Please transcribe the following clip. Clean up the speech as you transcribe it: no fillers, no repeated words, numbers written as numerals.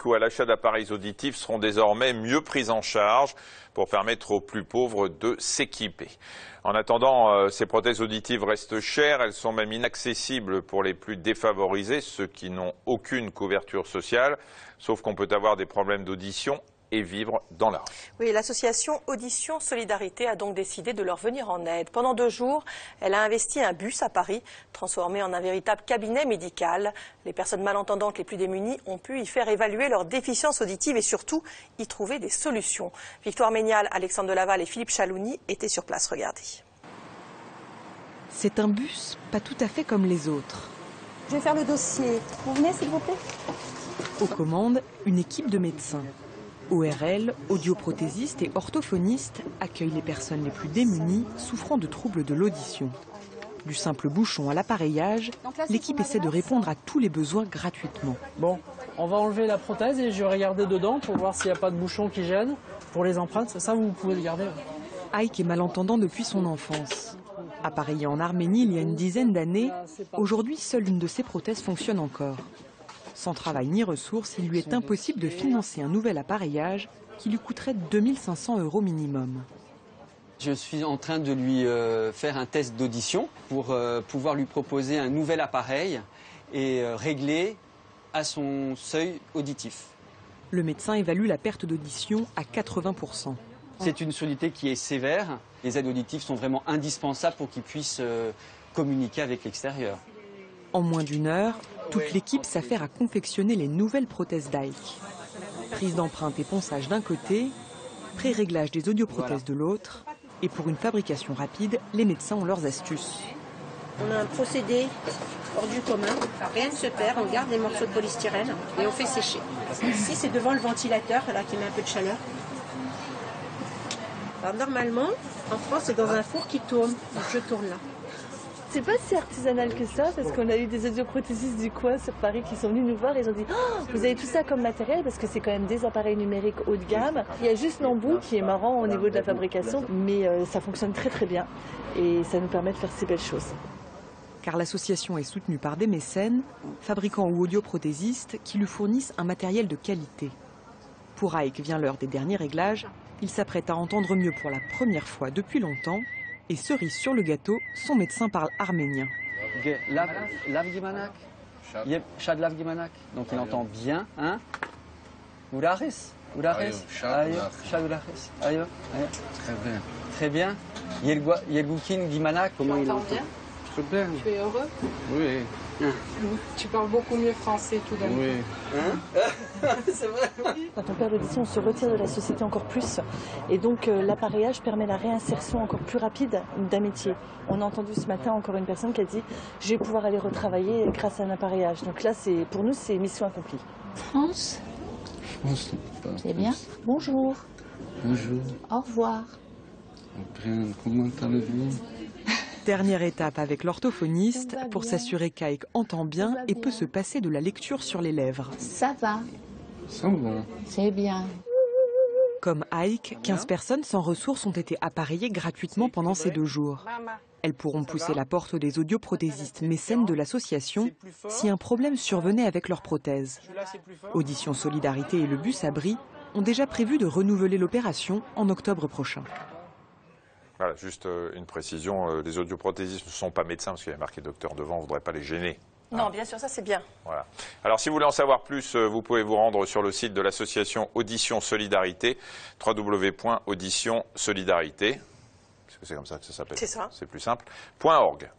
public ou à l'achat d'appareils auditifs seront désormais mieux pris en charge pour permettre aux plus pauvres de s'équiper. En attendant, ces prothèses auditives restent chères, elles sont même inaccessibles pour les plus défavorisés, ceux qui n'ont aucune couverture sociale, sauf qu'on peut avoir des problèmes d'audition et vivre dans la rue. Oui, l'association Audition Solidarité a donc décidé de leur venir en aide. Pendant 2 jours, elle a investi un bus à Paris, transformé en un véritable cabinet médical. Les personnes malentendantes les plus démunies ont pu y faire évaluer leur déficience auditive et surtout y trouver des solutions. Victoire Ménial, Alexandre Delaval et Philippe Chalouni étaient sur place. Regardez. C'est un bus pas tout à fait comme les autres. Je vais faire le dossier. Vous venez, s'il vous plaît? Aux commandes, une équipe de médecins. ORL, audioprothésistes et orthophonistes accueillent les personnes les plus démunies souffrant de troubles de l'audition. Du simple bouchon à l'appareillage, l'équipe essaie de répondre à tous les besoins gratuitement. Bon, on va enlever la prothèse et je vais regarder dedans pour voir s'il n'y a pas de bouchon qui gêne. Pour les empreintes, ça vous pouvez le garder. Ike est malentendant depuis son enfance. Appareillé en Arménie il y a une dizaine d'années, aujourd'hui seule une de ses prothèses fonctionne encore. Sans travail ni ressources, il lui est impossible de financer un nouvel appareillage qui lui coûterait 2 500 € minimum. Je suis en train de lui faire un test d'audition pour pouvoir lui proposer un nouvel appareil et régler à son seuil auditif. Le médecin évalue la perte d'audition à 80%. C'est une surdité qui est sévère. Les aides auditives sont vraiment indispensables pour qu'il puisse communiquer avec l'extérieur. En moins d'1 heure, toute l'équipe s'affaire à confectionner les nouvelles prothèses d'Ike. Prise d'empreintes et ponçage d'un côté, pré-réglage des audioprothèses de l'autre, et pour une fabrication rapide, les médecins ont leurs astuces. On a un procédé hors du commun, rien ne se perd, on garde les morceaux de polystyrène et on fait sécher. Ici c'est devant le ventilateur là, qui met un peu de chaleur. Alors normalement, en France c'est dans un four qui tourne, donc je tourne là. C'est pas si artisanal que ça, parce qu'on a eu des audioprothésistes du coin sur Paris qui sont venus nous voir et ils ont dit oh, vous avez tout ça comme matériel, parce que c'est quand même des appareils numériques haut de gamme. Il y a juste l'embout qui est marrant au niveau de la fabrication, mais ça fonctionne très très bien et ça nous permet de faire ces belles choses. Car l'association est soutenue par des mécènes, fabricants ou audioprothésistes qui lui fournissent un matériel de qualité. Pour Ike vient l'heure des derniers réglages, il s'apprête à entendre mieux pour la première fois depuis longtemps. Et cerise sur le gâteau, son médecin parle arménien. Donc il entend bien, hein? Très bien. Très bien. Yelgoukin Gimanak, comment il entend? Très bien. Tu es heureux? Oui. Tu parles beaucoup mieux français tout d'un coup. Oui. Hein? C'est vrai, oui. Quand on perd l'audition, on se retire de la société encore plus. Et donc l'appareillage permet la réinsertion encore plus rapide d'un métier. On a entendu ce matin encore une personne qui a dit « je vais pouvoir aller retravailler grâce à un appareillage ». Donc là, pour nous, c'est mission accomplie. France? France, c'est bien. Bonjour. Bonjour. Au revoir. Bien, comment allez-vous? Dernière étape avec l'orthophoniste pour s'assurer qu'Ike entend bien et peut se passer de la lecture sur les lèvres. Ça va. Ça va. C'est bien. Comme Ike, 15 personnes sans ressources ont été appareillées gratuitement pendant ces 2 jours. Elles pourront pousser la porte des audioprothésistes mécènes de l'association si un problème survenait avec leur prothèse. Audition Solidarité et le bus Abri ont déjà prévu de renouveler l'opération en octobre prochain. Voilà, juste une précision, les audioprothésistes ne sont pas médecins, parce qu'il y a marqué docteur devant, on ne voudrait pas les gêner. Non, bien sûr, ça c'est bien. Voilà. Alors si vous voulez en savoir plus, vous pouvez vous rendre sur le site de l'association Audition Solidarité, www.auditionsolidarité, c'est comme ça que ça s'appelle. C'est ça. C'est plus simple, .org.